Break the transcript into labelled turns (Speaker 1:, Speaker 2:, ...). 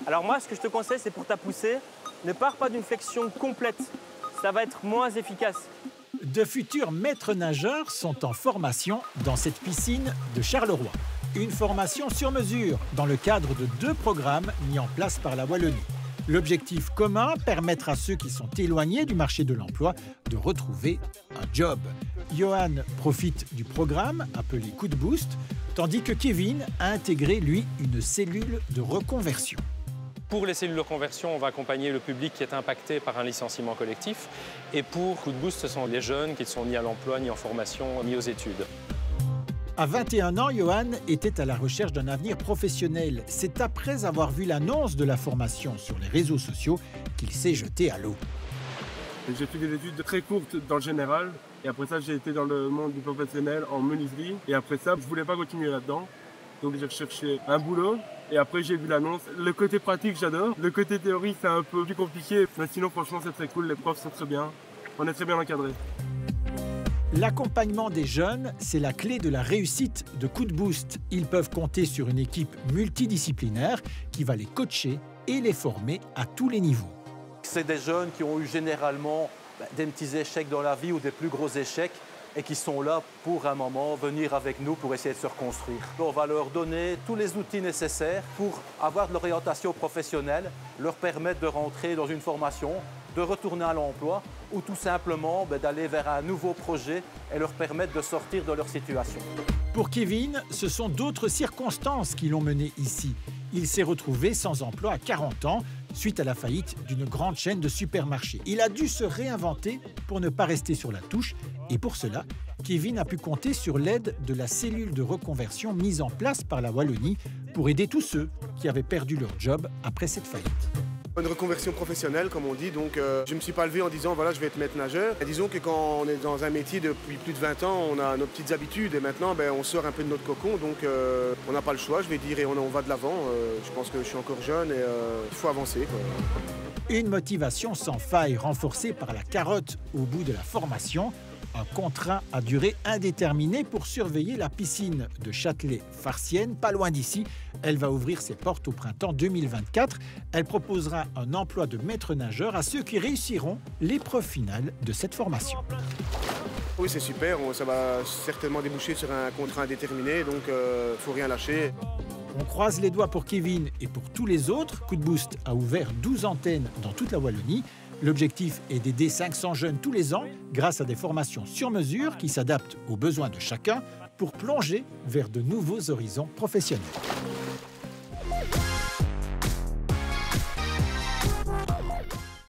Speaker 1: Alors moi, ce que je te conseille, c'est pour ta poussée, ne pars pas d'une flexion complète. Ça va être moins efficace.
Speaker 2: De futurs maîtres nageurs sont en formation dans cette piscine de Charleroi. Une formation sur mesure dans le cadre de 2 programmes mis en place par la Wallonie. L'objectif commun, permettre à ceux qui sont éloignés du marché de l'emploi de retrouver un job. Johan profite du programme appelé Coup de Boost, tandis que Kevin a intégré, lui, une cellule de reconversion.
Speaker 3: Pour les cellules de conversion, on va accompagner le public qui est impacté par un licenciement collectif. Et pour Coup de Boost, ce sont les jeunes qui ne sont ni à l'emploi, ni en formation, ni aux études.
Speaker 2: À 21 ans, Johan était à la recherche d'un avenir professionnel. C'est après avoir vu l'annonce de la formation sur les réseaux sociaux qu'il s'est jeté à l'eau.
Speaker 4: J'ai fait des études très courtes dans le général. Et après ça, j'ai été dans le monde du professionnel en menuiserie. Et après ça, je ne voulais pas continuer là-dedans. Donc j'ai recherché un boulot. Et après, j'ai vu l'annonce. Le côté pratique, j'adore. Le côté théorie, c'est un peu plus compliqué. Mais sinon, franchement, c'est très cool. Les profs sont très bien. On est très bien encadrés.
Speaker 2: L'accompagnement des jeunes, c'est la clé de la réussite de Coup de Boost. Ils peuvent compter sur une équipe multidisciplinaire qui va les coacher et les former à tous les niveaux.
Speaker 5: C'est des jeunes qui ont eu généralement des petits échecs dans la vie ou des plus gros échecs et qui sont là pour un moment venir avec nous pour essayer de se reconstruire. On va leur donner tous les outils nécessaires pour avoir de l'orientation professionnelle, leur permettre de rentrer dans une formation, de retourner à l'emploi ou tout simplement d'aller vers un nouveau projet et leur permettre de sortir de leur situation.
Speaker 2: Pour Kevin, ce sont d'autres circonstances qui l'ont mené ici. Il s'est retrouvé sans emploi à 40 ans suite à la faillite d'une grande chaîne de supermarchés. Il a dû se réinventer pour ne pas rester sur la touche et pour cela, Kevin a pu compter sur l'aide de la cellule de reconversion mise en place par la Wallonie pour aider tous ceux qui avaient perdu leur job après cette faillite.
Speaker 6: Une reconversion professionnelle, comme on dit, donc je ne me suis pas levé en disant voilà je vais être maître nageur. Et disons que quand on est dans un métier depuis plus de 20 ans, on a nos petites habitudes et maintenant on sort un peu de notre cocon, donc on n'a pas le choix, je vais dire, et on va de l'avant. Je pense que je suis encore jeune et il faut avancer, quoi.
Speaker 2: Une motivation sans faille renforcée par la carotte au bout de la formation. Un contrat à durée indéterminée pour surveiller la piscine de Châtelet-Farciennes, pas loin d'ici. Elle va ouvrir ses portes au printemps 2024. Elle proposera un emploi de maître nageur à ceux qui réussiront l'épreuve finale de cette formation.
Speaker 6: Oui, c'est super, ça va certainement déboucher sur un contrat indéterminé, donc il ne faut rien lâcher.
Speaker 2: On croise les doigts pour Kevin et pour tous les autres. Coup de Boost a ouvert 12 antennes dans toute la Wallonie. L'objectif est d'aider 500 jeunes tous les ans grâce à des formations sur mesure qui s'adaptent aux besoins de chacun pour plonger vers de nouveaux horizons professionnels.